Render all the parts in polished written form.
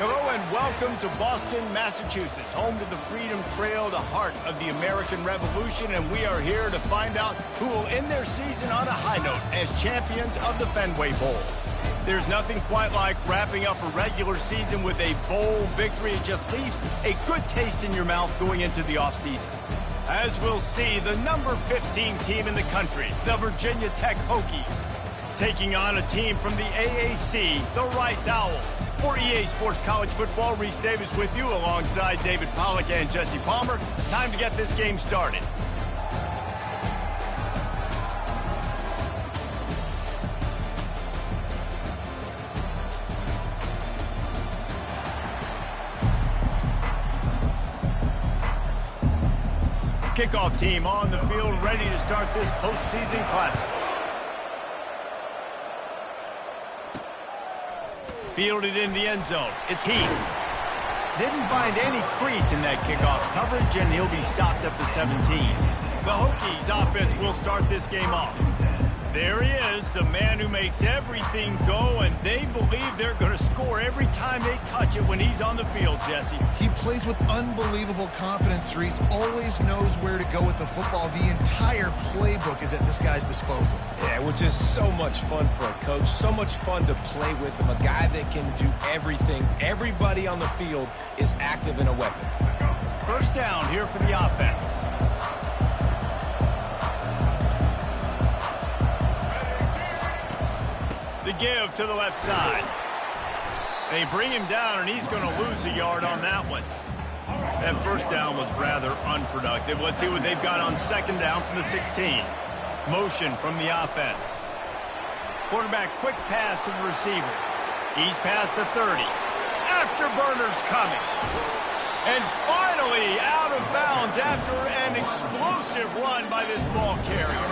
Hello and welcome to Boston, Massachusetts, home to the Freedom Trail, the heart of the American Revolution, and we are here to find out who will end their season on a high note as champions of the Fenway Bowl. There's nothing quite like wrapping up a regular season with a bowl victory. It just leaves a good taste in your mouth going into the offseason. As we'll see, the number 15 team in the country, the Virginia Tech Hokies, taking on a team from the AAC, the Rice Owls. For EA Sports College Football, Reese Davis with you alongside David Pollack and Jesse Palmer. Time to get this game started. Kickoff team on the field, ready to start this postseason classic. Fielded in the end zone. It's Heath. Didn't find any crease in that kickoff coverage, and he'll be stopped at the 17. The Hokies offense will start this game off. There he is, the man who makes everything go, and they believe they're going to score every time they touch it when he's on the field, Jesse. He plays with unbelievable confidence, Reese. Always knows where to go with the football. The entire playbook is at this guy's disposal. Yeah, which is so much fun for a coach. So much fun to play with him. A guy that can do everything. Everybody on the field is active in a weapon. First down here for the offense. The give to the left side. They bring him down, and he's going to lose a yard on that one. That first down was rather unproductive. Let's see what they've got on second down from the 16. Motion from the offense. Quarterback quick pass to the receiver. He's past the 30. Afterburner's coming. And finally out of bounds after an explosive run by this ball carrier.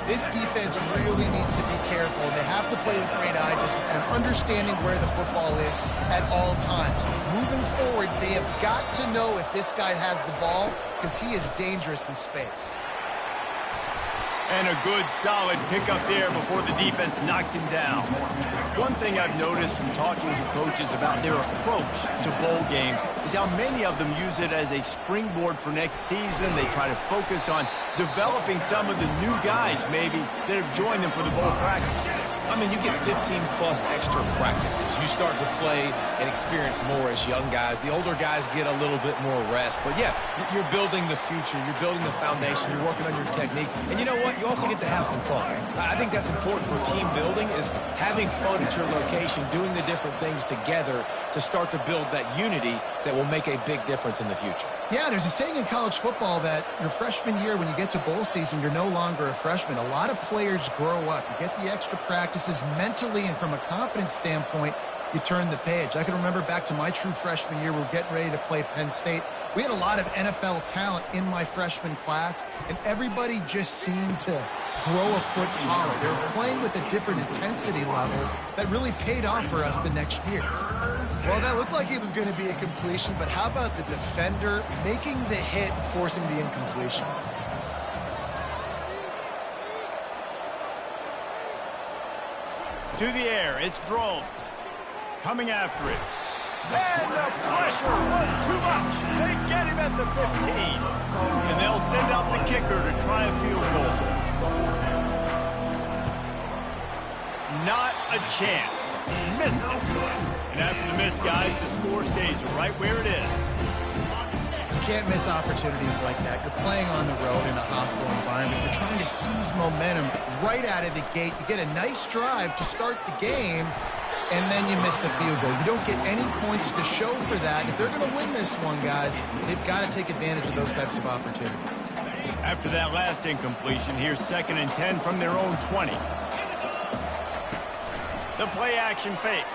This defense really needs to be careful. They have to play with great eye discipline, understanding where the football is at all times. Moving forward, they have got to know if this guy has the ball, because he is dangerous in space. And a good, solid pickup there before the defense knocks him down. One thing I've noticed from talking to coaches about their approach to bowl games is how many of them use it as a springboard for next season. They try to focus on developing some of the new guys, maybe, that have joined them for the bowl practices. I mean, you get 15-plus extra practices. You start to play and experience more as young guys. The older guys get a little bit more rest. But, yeah, you're building the future. You're building the foundation. You're working on your technique. And you know what? You also get to have some fun. I think that's important for team building, is having fun at your location, doing the different things together to start to build that unity that will make a big difference in the future. Yeah, there's a saying in college football that your freshman year, when you get to bowl season, you're no longer a freshman. A lot of players grow up. You get the extra practices mentally, and from a confidence standpoint, you turn the page. I can remember back to my true freshman year, we were getting ready to play Penn State. We had a lot of NFL talent in my freshman class, and everybody just seemed to grow a foot taller. They were playing with a different intensity level that really paid off for us the next year. Well, that looked like it was going to be a completion, but how about the defender making the hit and forcing the incompletion? To the air, it's Drones. Coming after it. And the pressure was too much. They get him at the 15. And they'll send out the kicker to try a field goal. Not a chance. Missed it. And after the miss, guys, the score stays right where it is. You can't miss opportunities like that. You're playing on the road in a hostile environment. You're trying to seize momentum right out of the gate. You get a nice drive to start the game, and then you miss the field goal. You don't get any points to show for that. If they're going to win this one, guys, they've got to take advantage of those types of opportunities. After that last incompletion, here's 2nd and 10 from their own 20. The play-action fake.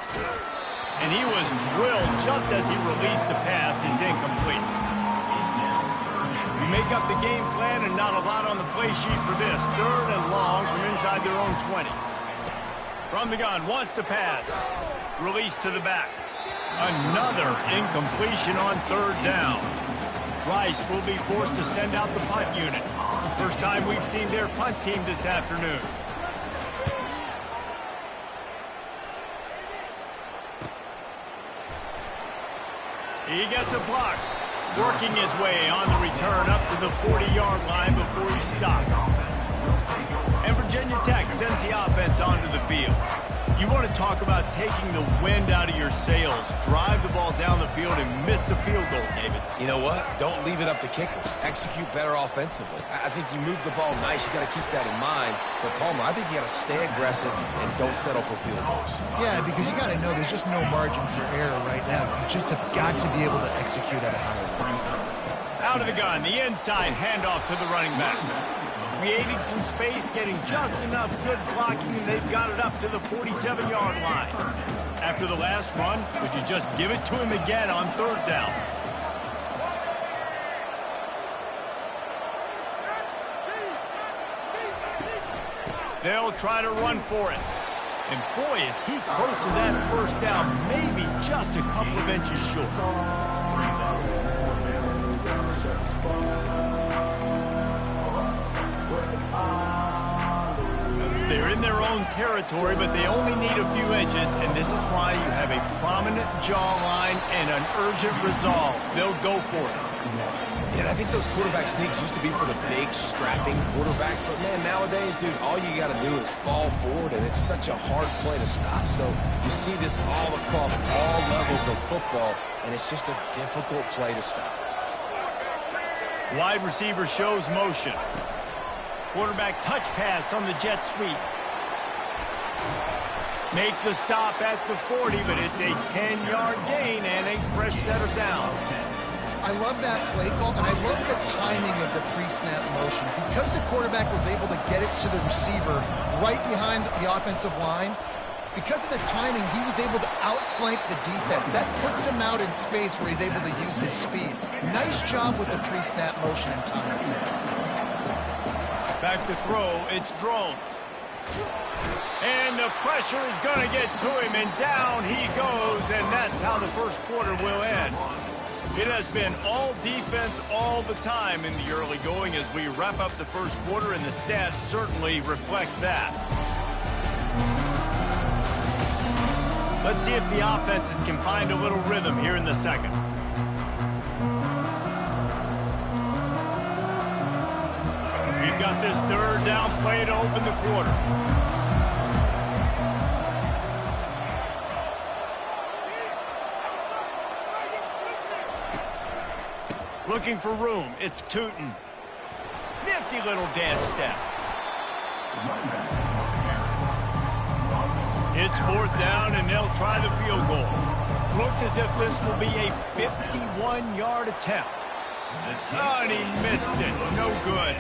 And he was drilled just as he released the pass. It's incomplete. We make up the game plan, and not a lot on the play sheet for this. 3rd and long from inside their own 20. From the gun, wants to pass. Release to the back. Another incompletion on 3rd down. Rice will be forced to send out the punt unit. First time we've seen their punt team this afternoon. He gets a block. Working his way on the return up to the 40-yard line before he stopped. And Virginia Tech sends the offense onto the field. You want to talk about taking the wind out of your sails. Drive the ball down the field and miss the field goal, David. You know what? Don't leave it up to kickers. Execute better offensively. I think you move the ball nice. You got to keep that in mind. But, Palmer, I think you got to stay aggressive and don't settle for field goals. Yeah, because you got to know there's just no margin for error right now. You just have got to be able to execute at a high level. Out of the gun, the inside handoff to the running back. Creating some space, getting just enough good blocking, and they've got it up to the 47-yard line. After the last run, would you just give it to him again on third down? They'll try to run for it. And boy, is he close to that first down, maybe just a couple of inches short. They're in their own territory, but they only need a few inches, and this is why you have a prominent jawline and an urgent resolve. They'll go for it. Yeah, and I think those quarterback sneaks used to be for the big, strapping quarterbacks, but, man, nowadays, dude, all you got to do is fall forward, and it's such a hard play to stop. So you see this all across all levels of football, and it's just a difficult play to stop. Wide receiver shows motion. Quarterback touch pass on the jet sweep. Make the stop at the 40, but it's a 10-yard gain and a fresh set of downs. I love that play call, and I love the timing of the pre-snap motion. Because the quarterback was able to get it to the receiver right behind the offensive line, because of the timing, he was able to outflank the defense. That puts him out in space where he's able to use his speed. Nice job with the pre-snap motion and timing. Back to throw, it's Drones. And the pressure is going to get to him, and down he goes, and that's how the first quarter will end. It has been all defense all the time in the early going as we wrap up the first quarter, and the stats certainly reflect that. Let's see if the offenses can find a little rhythm here in the second. We've got this third down play to open the quarter. Looking for room. It's Tootin. Nifty little dance step. It's fourth down, and they'll try the field goal. Looks as if this will be a 51-yard attempt. Oh, and he missed it. No good.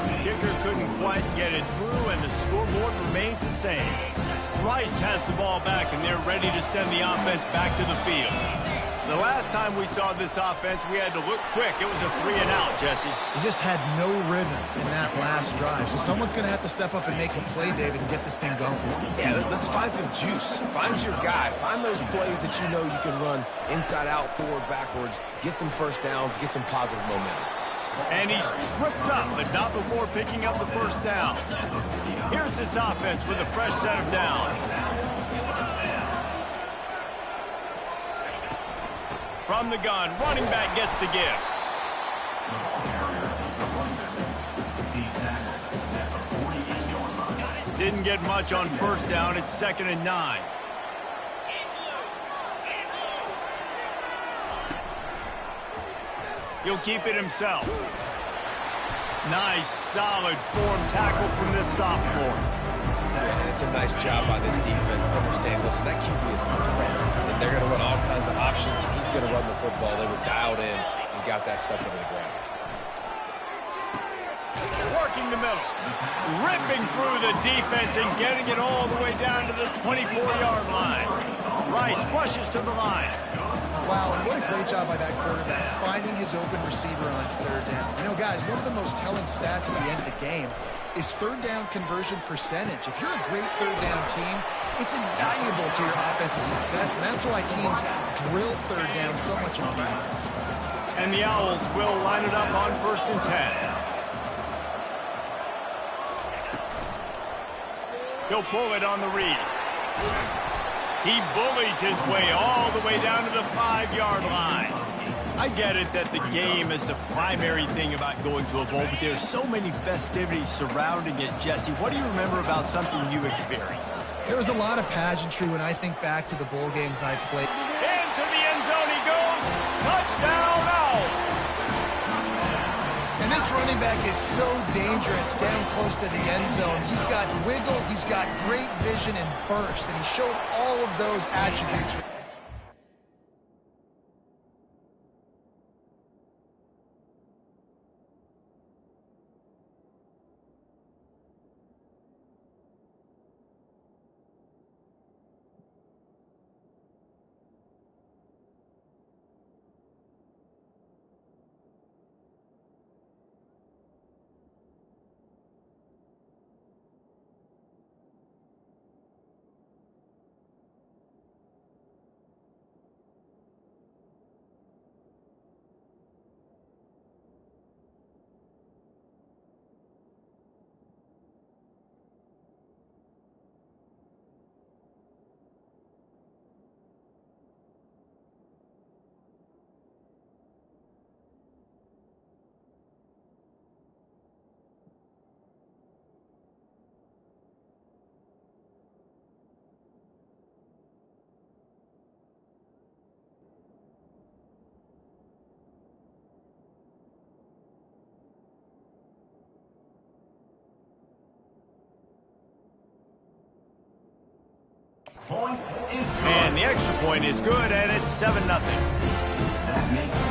The kicker couldn't quite get it through, and the scoreboard remains the same. Rice has the ball back, and they're ready to send the offense back to the field. The last time we saw this offense, we had to look quick. It was a 3-and-out, Jesse. He just had no rhythm in that last drive. So someone's going to have to step up and make a play, David, and get this thing going. Yeah, let's find some juice. Find your guy. Find those plays that you know you can run inside out, forward, backwards. Get some first downs. Get some positive momentum. And he's tripped up, but not before picking up the first down. Here's this offense with a fresh set of downs. From the gun, running back gets to give. Didn't get much on first down. It's 2nd and 9. He'll keep it himself. Nice, solid form tackle from this sophomore. And it's a nice job by this defense. Understand, listen, that QB is a threat. And they're going to run all kinds of options, and he's going to run the football. They were dialed in and got that sucker to the ground. Working the middle. Ripping through the defense and getting it all the way down to the 24-yard line. Rice rushes to the line. Wow, and what a great job by that quarterback, finding his open receiver on third down. You know, guys, one of the most telling stats at the end of the game is third down conversion percentage. If you're a great third down team, it's invaluable to your offensive success, and that's why teams drill third down so much in practice. And the Owls will line it up on 1st and 10. He'll pull it on the read. He bullies his way all the way down to the 5-yard line. I get it that the game is the primary thing about going to a bowl, but there's so many festivities surrounding it, Jesse. What do you remember about something you experienced? There was a lot of pageantry when I think back to the bowl games I played. Into the end zone he goes. Touchdown now. And this running back is so dangerous down close to the end zone. He's got wiggle, he's got great vision and burst, and he showed all of those attributes. And the extra point is good, and it's 7-0.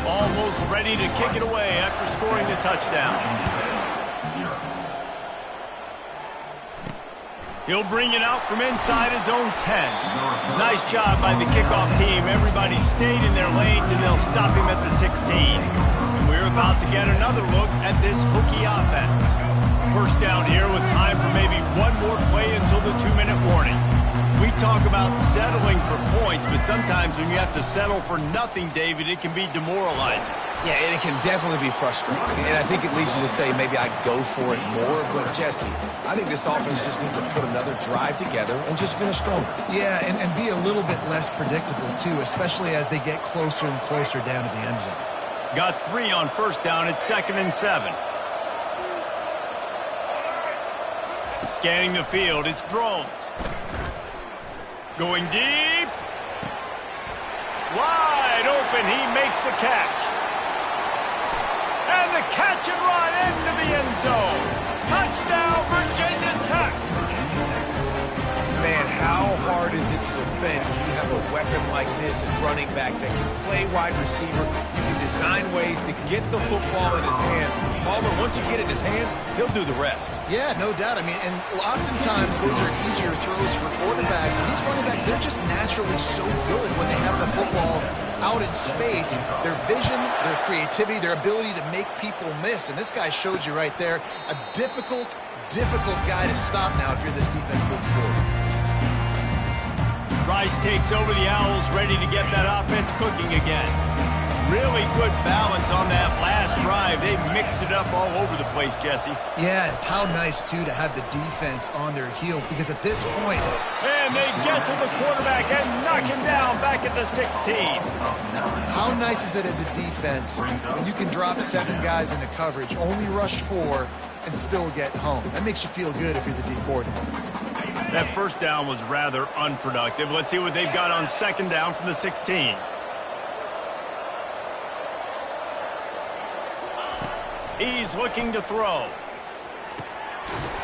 Almost ready to kick it away after scoring the touchdown. He'll bring it out from inside his own 10. Nice job by the kickoff team. Everybody stayed in their lanes, and they'll stop him at the 16. And we're about to get another look at this hooky offense. First down here with time for maybe one more play until the 2-minute warning. We talk about settling for points, but sometimes when you have to settle for nothing, David, it can be demoralizing. Yeah, and it can definitely be frustrating. And I think it leads you to say maybe I go for it more. But, Jesse, I think this offense just needs to put another drive together and just finish stronger. Yeah, and be a little bit less predictable, too, especially as they get closer and closer down to the end zone. Got 3 on first down. It's 2nd and 7. Scanning the field. It's Drones. Going deep. Wide open. He makes the catch. And the catch and run into the end zone. Touchdown, Virginia Tech. Man, how hard is it to defend when you have a weapon like this at running back that can play wide receiver? You can design ways to get the football in his hand. Palmer, once you get it in his hands, he'll do the rest. Yeah, no doubt. I mean, and oftentimes those are easier throws for quarterbacks. These running backs, they're just naturally so good when they have the football out in space. Their vision, their creativity, their ability to make people miss. And this guy showed you right there, a difficult guy to stop now if you're this defense moving forward. Rice takes over the Owls, ready to get that offense cooking again. Really good balance on that last drive. They mixed it up all over the place, Jesse. Yeah, how nice, too, to have the defense on their heels, because at this point... And they get to the quarterback and knock him down back at the 16. How nice is it as a defense when you can drop 7 guys into coverage, only rush 4, and still get home? That makes you feel good if you're the D coordinator. That first down was rather unproductive. Let's see what they've got on 2nd down from the 16. He's looking to throw.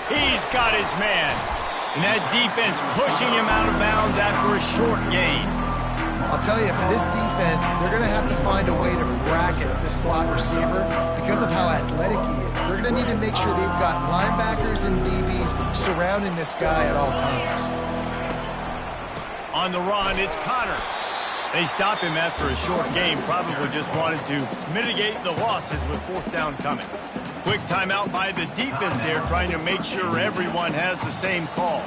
He's got his man. And that defense pushing him out of bounds after a short gain. I'll tell you, for this defense, they're going to have to find a way to bracket this slot receiver because of how athletic he is. They're going to need to make sure they've got linebackers and DBs surrounding this guy at all times. On the run, it's Connors. They stop him after a short game, probably just wanted to mitigate the losses with 4th down coming. Quick timeout by the defense there, trying to make sure everyone has the same call.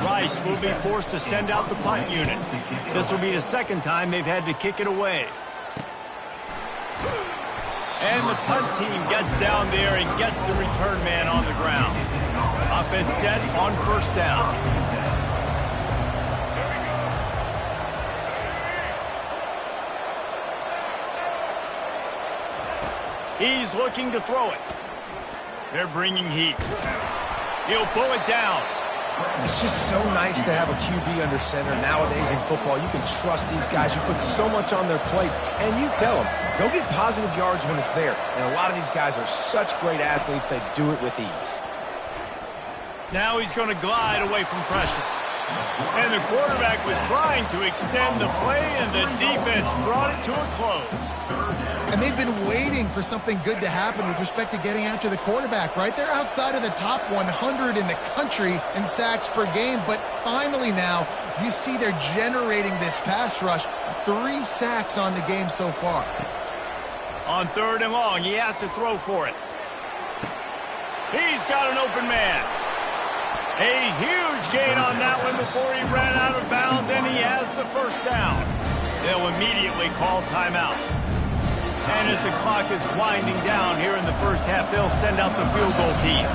Rice will be forced to send out the punt unit. This will be the 2nd time they've had to kick it away. And the punt team gets down there and gets the return man on the ground. Offense set on 1st down. He's looking to throw it. They're bringing heat. He'll pull it down. It's just so nice to have a QB under center. Nowadays in football, you can trust these guys. You put so much on their plate, and you tell them, go get positive yards when it's there. And a lot of these guys are such great athletes, they do it with ease. Now he's going to glide away from pressure. And the quarterback was trying to extend the play, and the defense brought it to a close. And they've been waiting for something good to happen with respect to getting after the quarterback, right? They're outside of the top 100 in the country in sacks per game, but finally now you see they're generating this pass rush. 3 sacks on the game so far. On 3rd and long, he has to throw for it. He's got an open man. A huge gain on that one before he ran out of bounds, and he has the first down. They'll immediately call timeout. And as the clock is winding down here in the first half, they'll send out the field goal team.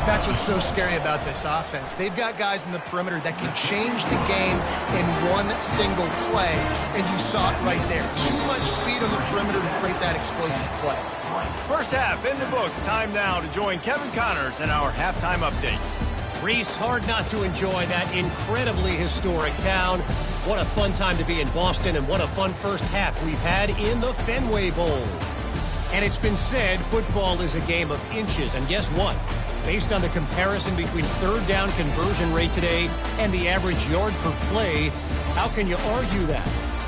That's what's so scary about this offense. They've got guys in the perimeter that can change the game in one single play, and you saw it right there. Too much speed on the perimeter to create that explosive play. First half in the books. Time now to join Kevin Connors in our halftime update. Reese, hard not to enjoy that incredibly historic town. What a fun time to be in Boston, and what a fun first half we've had in the Fenway Bowl. And it's been said football is a game of inches, and guess what? Based on the comparison between 3rd down conversion rate today and the average yard per play, how can you argue that?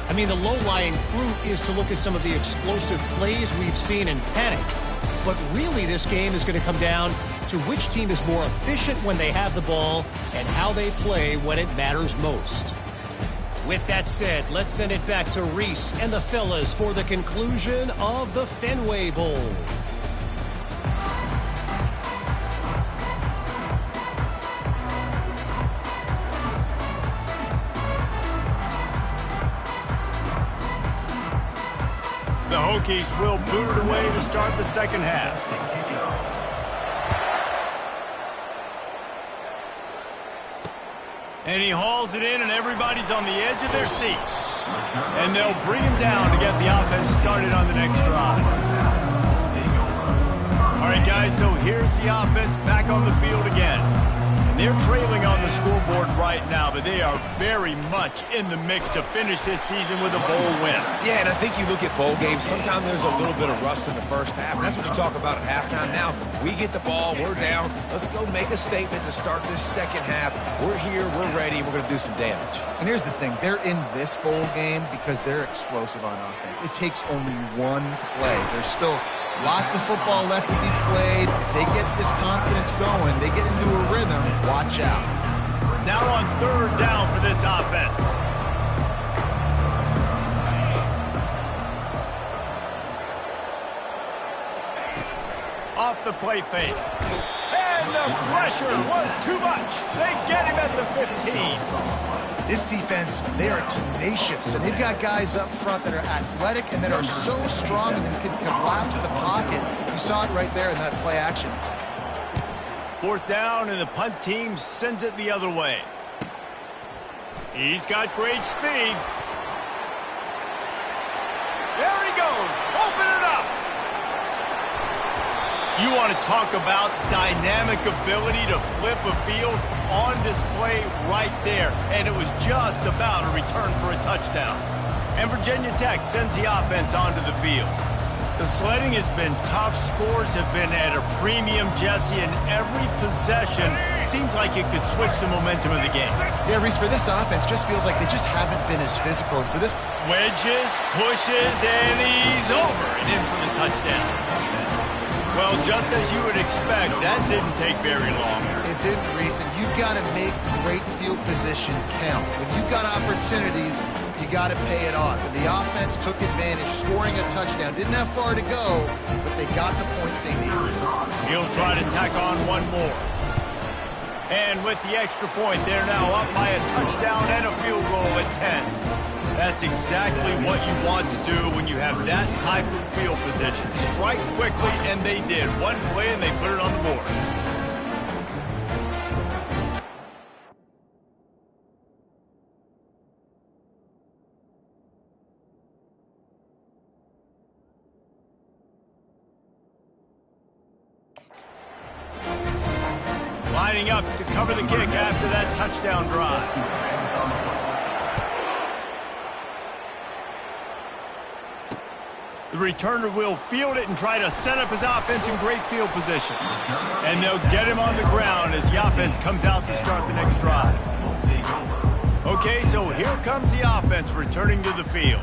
I mean, the low-lying fruit is to look at some of the explosive plays we've seen and panic. But really, this game is going to come down to which team is more efficient when they have the ball and how they play when it matters most. With that said, let's send it back to Reese and the fellas for the conclusion of the Fenway Bowl. The Hokies will boot it away to start the second half. And he hauls it in, and everybody's on the edge of their seats. And they'll bring him down to get the offense started on the next drive. All right, guys, so here's the offense back on the field again. And they're trailing on the scoreboard right now, but they are very much in the mix to finish this season with a bowl win. Yeah, and I think you look at bowl games, sometimes there's a little bit of rust in the first half. That's what you talk about at halftime. Now, we get the ball, we're down. Let's go make a statement to start this second half. We're here, we're ready, and we're going to do some damage. And here's the thing. They're in this bowl game because they're explosive on offense. It takes only one play. There's still lots of football left to be played. If they get this confidence going, they get into a rhythm, watch out. Now on 3rd down for this offense. Off the play fake. And the pressure was too much. They get him at the 15. This defense, they are tenacious, and they've got guys up front that are athletic and that are so strong and that can collapse the pocket. You saw it right there in that play action. 4th down, and the punt team sends it the other way. He's got great speed. There he goes. Open it up. You want to talk about dynamic ability to flip a field on display right there. And it was just about a return for a touchdown. And Virginia Tech sends the offense onto the field. The sledding has been tough. Scores have been at a premium, Jesse, and every possession seems like it could switch the momentum of the game. Yeah, Reese, for this offense, just feels like they just haven't been as physical. And for this, wedges, pushes, and he's over and in for the touchdown. Well, just as you would expect, that didn't take very long. it didn't, Reese, and you've got to make great field position count. When you've got opportunities, you got to pay it off. And the offense took advantage, scoring a touchdown. Didn't have far to go, but they got the points they needed. He'll try to tack on one more. And with the extra point, they're now up by a touchdown and a field goal at 10. That's exactly what you want to do when you have that type of field position. Strike quickly, and they did. One play, and they put it on the board. Lining up to cover the kick after that touchdown drive. The returner will field it and try to set up his offense in great field position. And they'll get him on the ground as the offense comes out to start the next drive. Okay, so here comes the offense returning to the field.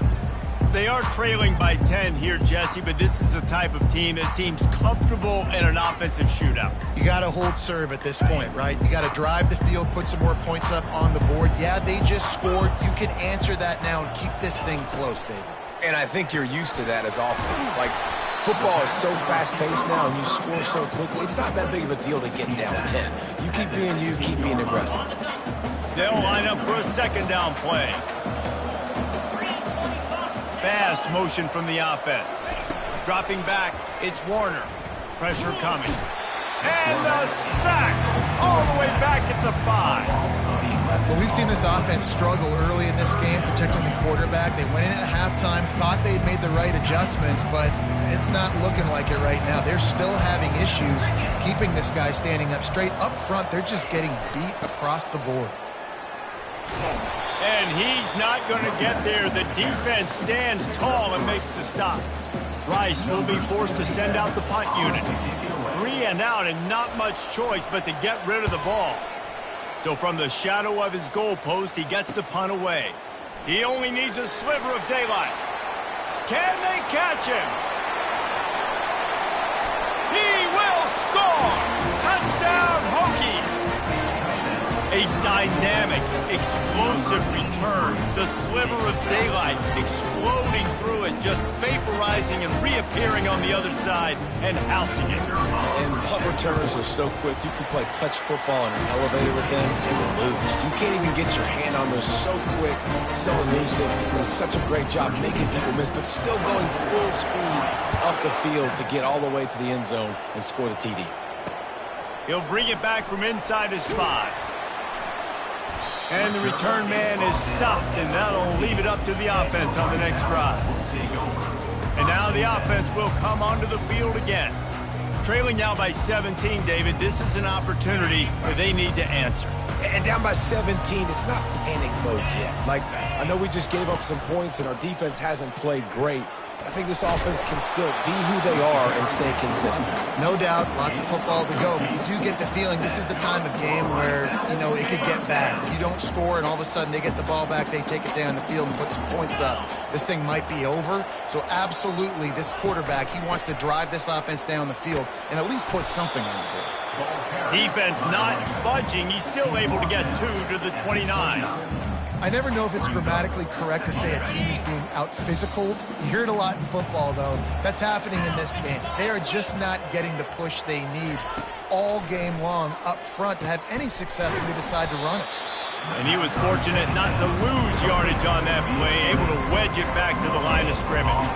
They are trailing by 10 here, Jesse, but this is the type of team that seems comfortable in an offensive shootout. You got to hold serve at this point, right? You got to drive the field, put some more points up on the board. Yeah, they just scored. You can answer that now and keep this thing close, David. And I think you're used to that as offense. Like, football is so fast-paced now and you score so quickly, it's not that big of a deal to get down 10. You keep being you, keep being aggressive. They'll line up for a second down play. Fast motion from the offense. Dropping back, it's Warner. Pressure coming. And the sack all the way back at the 5. Well, we've seen this offense struggle early in this game, protecting the quarterback. They went in at halftime, thought they'd made the right adjustments, but it's not looking like it right now. They're still having issues keeping this guy standing up straight. Up front, they're just getting beat across the board. And he's not going to get there. The defense stands tall and makes the stop. Rice will be forced to send out the punt unit. 3 and out and not much choice but to get rid of the ball. So from the shadow of his goalpost, he gets the punt away. He only needs a sliver of daylight. Can they catch him? He will score! Touchdown, Hokies! A dynamic, explosive return. The sliver of daylight exploding through it, just vaporizing and reappearing on the other side and housing it. And punt returners are so quick. You can play touch football in an elevator with them and lose. You can't even get your hand on those. So quick, so elusive. He does such a great job making people miss, but still going full speed up the field to get all the way to the end zone and score the TD. He'll bring it back from inside his 5. And the return man is stopped, and that'll leave it up to the offense on the next drive. And now the offense will come onto the field again. Trailing now by 17, David, this is an opportunity that they need to answer. And down by 17, it's not panic mode yet. Like, I know we just gave up some points and our defense hasn't played great, but I think this offense can still be who they are and stay consistent. No doubt, lots of football to go, but you do get the feeling this is the time of game where, you know, it could get bad. If you don't score and all of a sudden they get the ball back, they take it down the field and put some points up, this thing might be over. So absolutely, this quarterback, he wants to drive this offense down the field and at least put something on the board. Defense not budging. He's still able to get 2 to the 29. I never know if it's grammatically correct to say a team is being out-physicaled. You hear it a lot in football, though. That's happening in this game. They are just not getting the push they need all game long up front to have any success when they decide to run it. And he was fortunate not to lose yardage on that play, able to wedge it back to the line of scrimmage.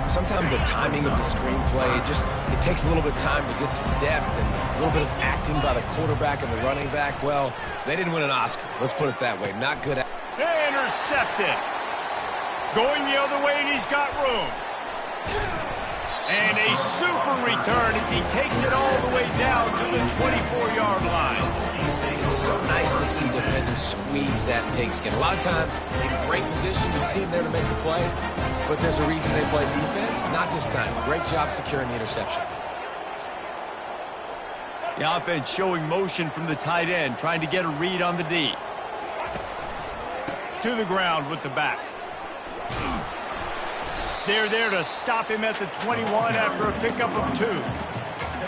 Sometimes the timing of the screenplay, it takes a little bit of time to get some depth and a little bit of acting by the quarterback and the running back. Well, they didn't win an Oscar. Let's put it that way. Not good at... Intercepted. Going the other way, and he's got room. And a super return as he takes it all the way down to the 24-yard line. It's so nice to see defenders squeeze that pigskin. A lot of times, in great position, you see them there to make the play, but there's a reason they play defense. Not this time. Great job securing the interception. The offense showing motion from the tight end, trying to get a read on the D. To the ground with the back. They're there to stop him at the 21 after a pickup of 2.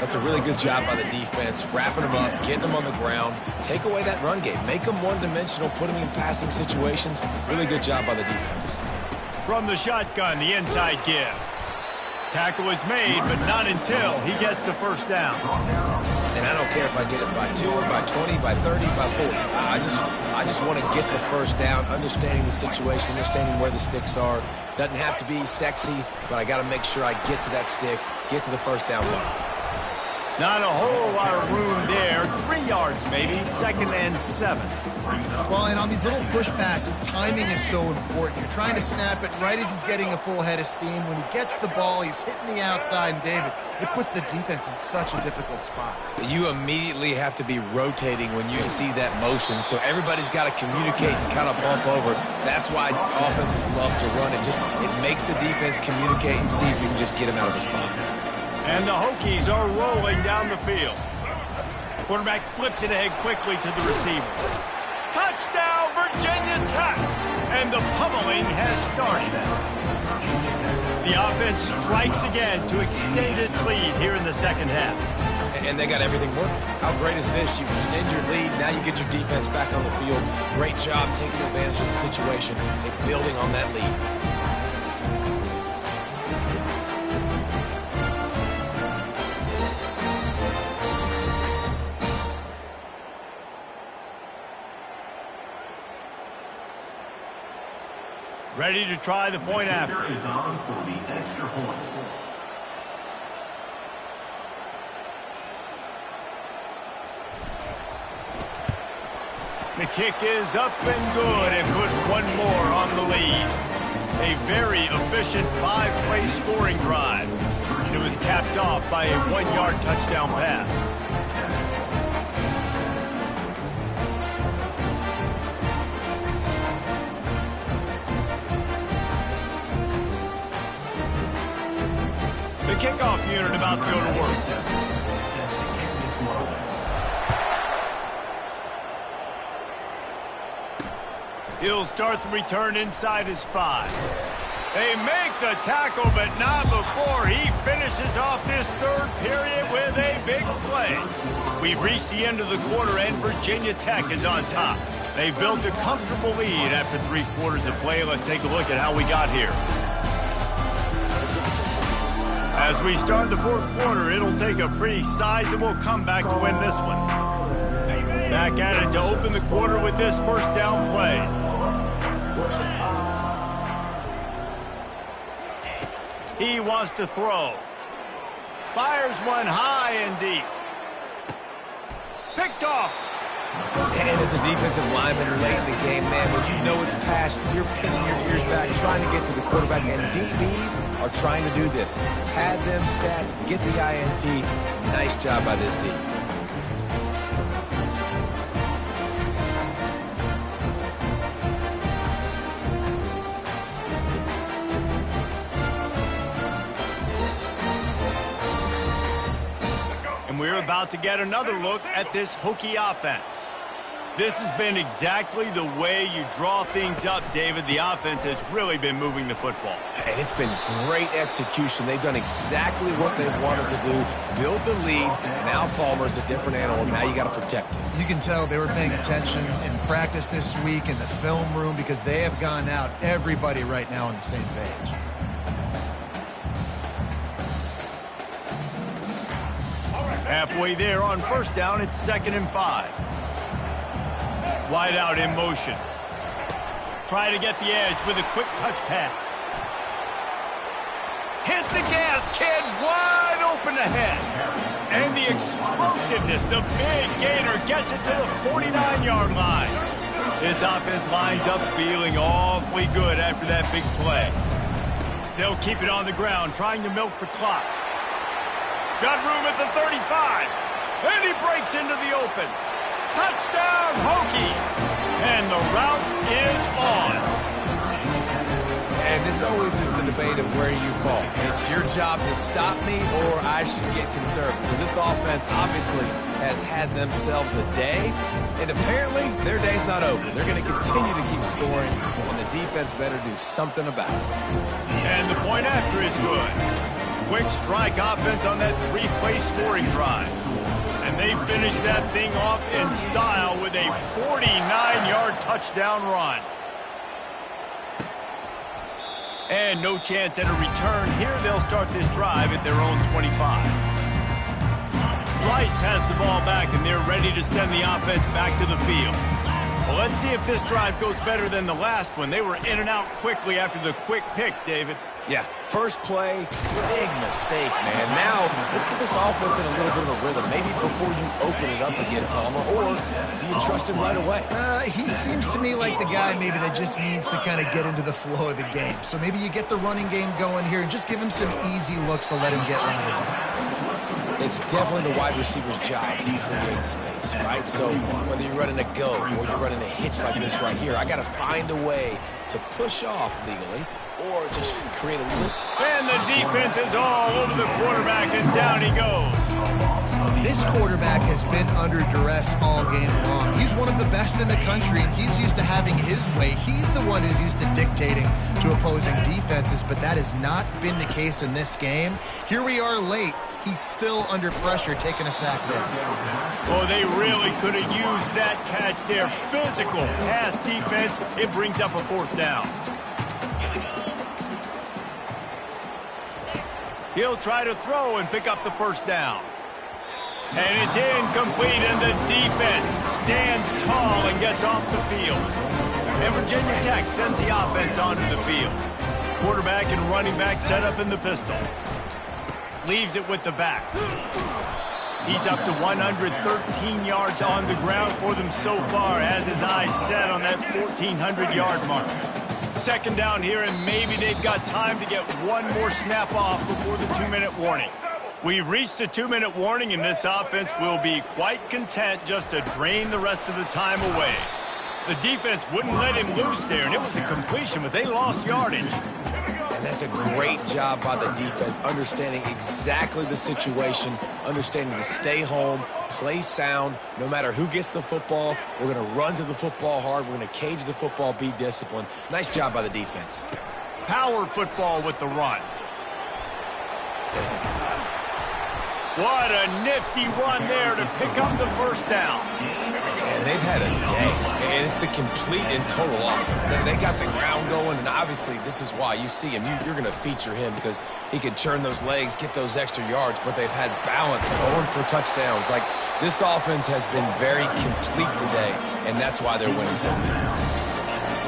That's a really good job by the defense, wrapping him up, getting him on the ground, take away that run game, make him one-dimensional, put him in passing situations. Really good job by the defense. From the shotgun, the inside give. Tackle is made, but not until he gets the first down. And I don't care if I get it by 2, by 20, by 30, by 40. I just want to get the first down, understanding the situation, understanding where the sticks are. Doesn't have to be sexy, but I got to make sure I get to that stick, get to the first down line. Not a whole lot of room there. 3 yards maybe, 2nd and 7. Well, and on these little push passes, timing is so important. You're trying to snap it right as he's getting a full head of steam. When he gets the ball, he's hitting the outside, and David, it puts the defense in such a difficult spot. You immediately have to be rotating when you see that motion, so everybody's got to communicate and kind of bump over. That's why offenses love to run it. It makes the defense communicate and see if you can just get him out of a spot. And the Hokies are rolling down the field. Quarterback flips it ahead quickly to the receiver. Touchdown, Virginia Tech! And the pummeling has started. The offense strikes again to extend its lead here in the second half. And they got everything working. How great is this? You extend your lead, now you get your defense back on the field. Great job taking advantage of the situation and building on that lead. Ready to try the point after. Is on for the extra point. The kick is up and good and put one more on the lead. A very efficient 5-play scoring drive. It was capped off by a 1-yard touchdown pass. The kickoff unit about to go to work. He'll start the return inside his 5. They make the tackle, but not before he finishes off this third period with a big play. We've reached the end of the quarter, and Virginia Tech is on top. They built a comfortable lead after 3 quarters of play. Let's take a look at how we got here. As we start the fourth quarter, it'll take a pretty sizable comeback to win this one. Back at it to open the quarter with this first down play. He wants to throw. Fires one high and deep. Picked off. And as a defensive lineman late in the game, man, when you know it's past, you're pinning your ears back, trying to get to the quarterback, and DBs are trying to do this. Pad them stats, get the INT. Nice job by this D. And we're about to get another look at this Hokie offense. This has been exactly the way you draw things up, David. The offense has really been moving the football. And it's been great execution. They've done exactly what they wanted to do. Build the lead. Now Palmer's a different animal. Now you got to protect him. You can tell they were paying attention in practice this week in the film room because they have gone out, everybody right now on the same page. Halfway there on first down, it's 2nd and 5. Wide out in motion. Try to get the edge with a quick touch pass. Hit the gas, kid, wide open ahead. And the explosiveness, the big gainer gets it to the 49-yard line. This offense lines up feeling awfully good after that big play. They'll keep it on the ground, trying to milk the clock. Got room at the 35. And he breaks into the open. Touchdown, Hokies! And the route is on. And this always is the debate of where you fall. It's your job to stop me or I should get conservative. Because this offense obviously has had themselves a day. And apparently their day's not over. They're going to continue to keep scoring. And the defense better do something about it. And the point after is good. Quick strike offense on that 3-play scoring drive. And they finished that thing off in style with a 49-yard touchdown run. And no chance at a return here. They'll start this drive at their own 25. Rice has the ball back, and they're ready to send the offense back to the field. Well, let's see if this drive goes better than the last one. They were in and out quickly after the quick pick, David. Yeah, first play, big mistake, man. Now, let's get this offense in a little bit of a rhythm. Maybe before you open it up again, Palmer, or do you trust him right away? He seems to me like the guy maybe that just needs to kind of get into the flow of the game. So maybe you get the running game going here and just give him some easy looks to let him get loaded up. It's definitely the wide receiver's job to create space, right? So whether you're running a go or you're running a hitch like this right here, I got to find a way to push off legally or just create a loop. And the defense is all over the quarterback, and down he goes. This quarterback has been under duress all game long. He's one of the best in the country, and he's used to having his way. He's the one who's used to dictating to opposing defenses, but that has not been the case in this game. Here we are late. He's still under pressure, taking a sack there. Oh, they really could have used that catch there. Physical pass defense. It brings up a fourth down. He'll try to throw and pick up the first down. And it's incomplete, and the defense stands tall and gets off the field. And Virginia Tech sends the offense onto the field. Quarterback and running back set up in the pistol. Leaves it with the back. He's up to 113 yards on the ground for them so far, has his eyes set on that 1,400-yard mark. Second down here, and maybe they've got time to get one more snap off before the 2-minute warning. We've reached the 2-minute warning, and this offense will be quite content just to drain the rest of the time away. The defense wouldn't let him loose there, and it was a completion, but they lost yardage. And that's a great job by the defense, understanding exactly the situation, understanding to stay home, play sound. No matter who gets the football, we're going to run to the football hard. We're going to cage the football, be disciplined. Nice job by the defense. Power football with the run. What a nifty run there to pick up the first down. And they've had a day, and it's the complete and total offense. They got the ground going, and obviously this is why you see him. You're going to feature him because he can churn those legs, get those extra yards, but they've had balance, going for touchdowns. Like, this offense has been very complete today, and that's why they're winning so big.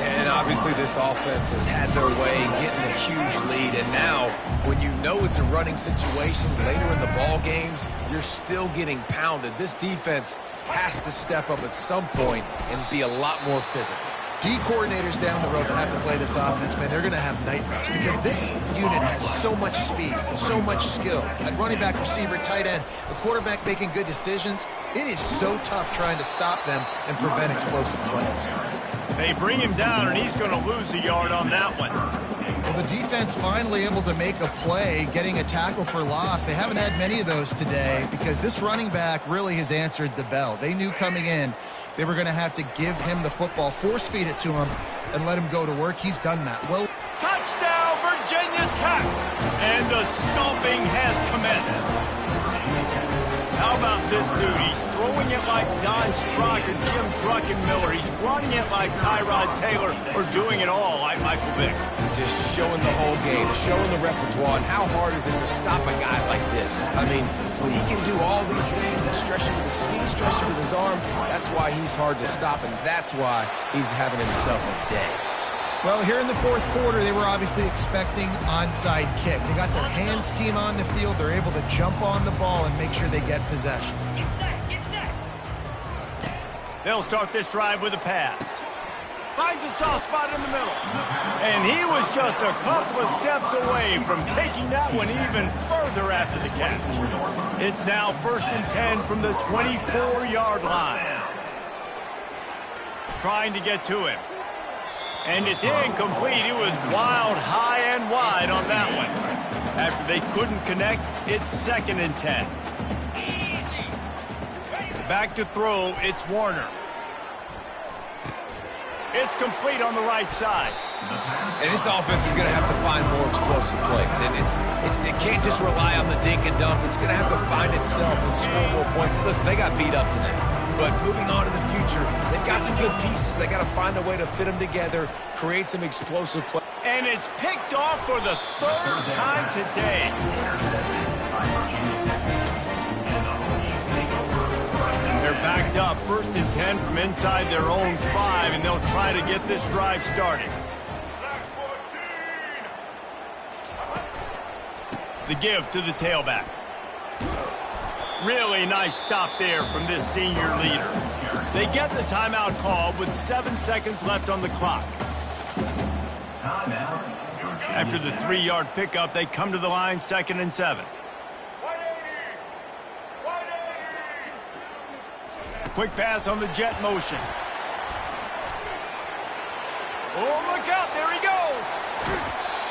And obviously this offense has had their way, getting a huge lead. And now, when you know it's a running situation later in the ball games, you're still getting pounded. This defense has to step up at some point and be a lot more physical. D coordinators down the road that have to play this offense, man, they're going to have nightmares because this unit has so much speed, so much skill. At running back, receiver, tight end, the quarterback making good decisions. It is so tough trying to stop them and prevent explosive plays. They bring him down, and he's going to lose a yard on that one. Well, the defense finally able to make a play, getting a tackle for loss. They haven't had many of those today because this running back really has answered the bell. They knew coming in they were going to have to give him the football, force feed it to him, and let him go to work. He's done that. Well, touchdown, Virginia Tech! And the stomping has commenced. How about this dude? He's throwing it like Don Strock or Jim Druckenmiller. He's running it like Tyrod Taylor, or doing it all like Michael Vick. Just showing the whole game, showing the repertoire, and how hard is it to stop a guy like this? I mean, when he can do all these things and stretch it with his feet, stretch it with his arm, that's why he's hard to stop, and that's why he's having himself a day. Well, here in the fourth quarter, they were obviously expecting onside kick. They got their hands team on the field. They're able to jump on the ball and make sure they get possession. Get set. They'll start this drive with a pass. Finds a soft spot in the middle. And he was just a couple of steps away from taking that one even further after the catch. It's now 1st and 10 from the 24-yard line. Trying to get to him. And it's incomplete. It was wild, high and wide on that one. After they couldn't connect, it's 2nd and 10. Back to throw, it's Warner. It's complete on the right side. And this offense is going to have to find more explosive plays. And it can't just rely on the dink and dunk. It's going to have to find itself and score more points. Listen, they got beat up today. But moving on in the future, they've got some good pieces. They got to find a way to fit them together, create some explosive play. And it's picked off for the 3rd time today. They're backed up 1st and 10 from inside their own 5, and they'll try to get this drive started. The give to the tailback. Really nice stop there from this senior leader. They get the timeout call with 7 seconds left on the clock. After the 3-yard pickup, they come to the line, 2nd and 7. Quick pass on the jet motion. Oh, look out, there he goes.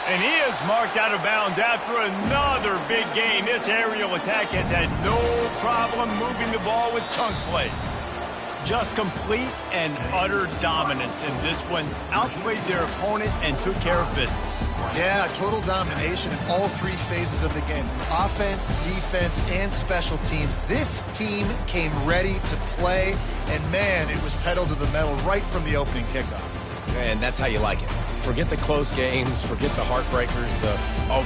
And he is marked out of bounds after another big gain. This aerial attack has had no problem moving the ball with chunk plays. Just complete and utter dominance in this one. Outplayed their opponent and took care of business. Yeah, total domination in all 3 phases of the game. Offense, defense, and special teams. This team came ready to play, and man, it was pedal to the metal right from the opening kickoff. And that's how you like it. Forget the close games, forget the heartbreakers,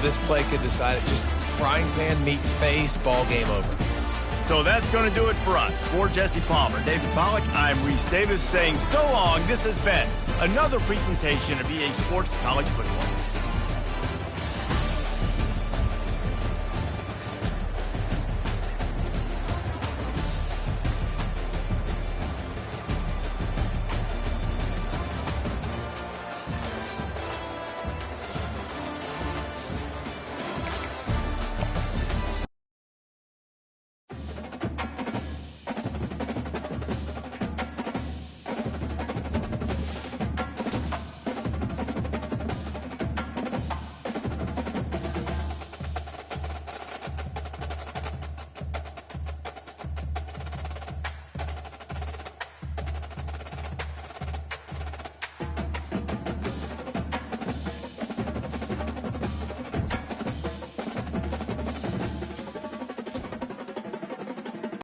this play could decide it. Just frying pan, meat face, ball game over. So that's going to do it for us. For Jesse Palmer, David Pollack, I'm Reese Davis saying so long. This has been another presentation of EA Sports College Football.